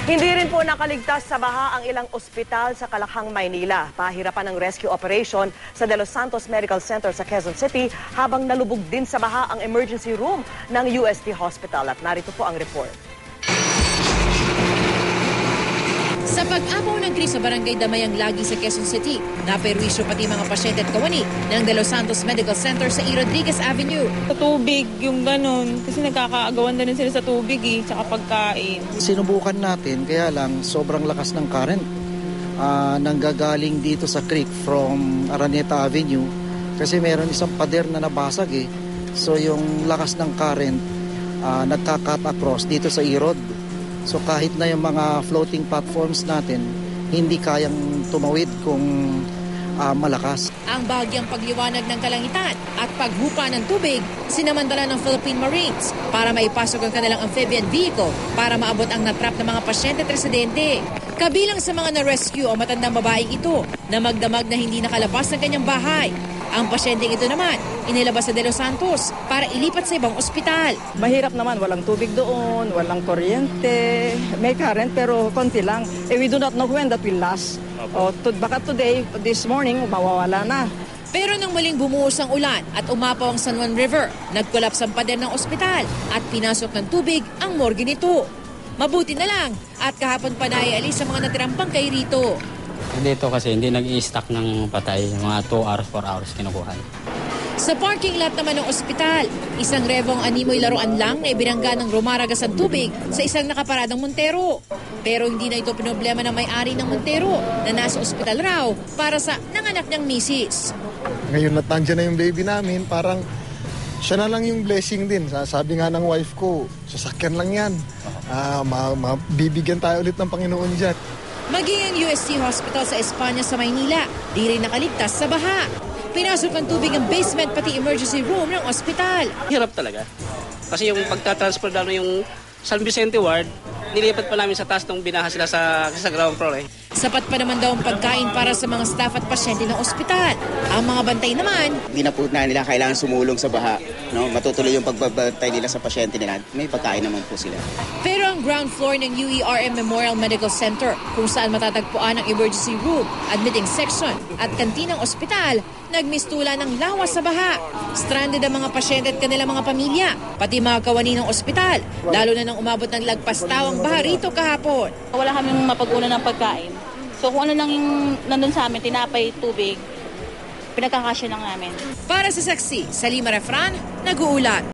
Hindi rin po nakaligtas sa baha ang ilang ospital sa Kalakhang, Maynila. Pahirapan ng rescue operation sa De Los Santos Medical Center sa Quezon City habang nalubog din sa baha ang emergency room ng UST Hospital. At narito po ang report. Sa pag-apaw ng krisis sa barangay Damayang Lagi sa Quezon City, naperwisyo pati mga pasyente at kawani ng De Los Santos Medical Center sa E. Rodriguez Avenue. Sa tubig, yung ganun, kasi nagkakaagawan na rin sila sa tubig tsaka pagkain. Sinubukan natin, kaya lang sobrang lakas ng current nanggagaling dito sa creek from Araneta Avenue kasi meron isang pader na nabasag So yung lakas ng current nagka-cut across dito sa E-Rod. So kahit na yung mga floating platforms natin, hindi kayang tumawid kung malakas. Ang bahagyang pagliwanag ng kalangitan at paghupa ng tubig, sinamantala ng Philippine Marines para maipasok ang kanilang amphibian vehicle para maabot ang natrap ng mga pasyente at residente. Kabilang sa mga na-rescue ang matandang babaeng ito na magdamag na hindi nakalabas ng kanyang bahay. Ang pasyenteng ito naman, inilabas sa De Los Santos para ilipat sa ibang ospital. Mahirap naman, walang tubig doon, walang kuryente, may current pero konti lang. We do not know when that will last. Baka today, this morning, mawawala na. Pero nang muling bumuhos ang ulan at umapaw ang San Juan River, nagkolaps ang pader ng ospital at pinasok ng tubig ang morgue nito. Mabuti na lang at kahapon pa naialis sa mga natirang bangkay rito. Dito kasi hindi nag-i-stock ng patay, mga 2 hours, 4 hours kinukuha. Sa parking lot naman ng ospital, isang revong animoy laruan lang na ibinangga ng rumaragas ang tubig sa isang nakaparadang Montero. Pero hindi na ito pinoblema ng may-ari ng Montero na nasa ospital raw para sa nanganak niyang misis. Ngayon na nandiyan na yung baby namin, parang siya na lang yung blessing din. Sabi nga ng wife ko, sasakyan lang yan. Bibigyan tayo ulit ng Panginoon dyan. Maging ang UST Hospital sa Espanya sa Maynila, di rin nakaligtas sa baha. Pinasok ng tubig ang basement pati emergency room ng ospital. Hirap talaga. Kasi yung pagtatransfer lalo yung San Vicente Ward, nilipat pa namin sa taas nung binaha sila sa ground floor Sapat pa naman daw ang pagkain para sa mga staff at pasyente ng ospital. Ang mga bantay naman, hindi na po nila kailangan sumulong sa baha. Matutuloy yung pagbabantay nila sa pasyente nila. May pagkain naman po sila. Pero ang ground floor ng UERM Memorial Medical Center, kung saan matatagpuan ang emergency room, admitting section at kantinang ospital, nagmistula ng lawas sa baha. Stranded ang mga pasyente at kanilang mga pamilya, pati mga kawani ng ospital, lalo na nang umabot ng lagpas tawang baha rito kahapon. Wala kaming mapag-unan ng pagkain. So kung ano lang yung nandun sa amin, tinapay, tubig, pinagkakasya lang namin. Para sa saksi, Salima Refran, nag-uulat.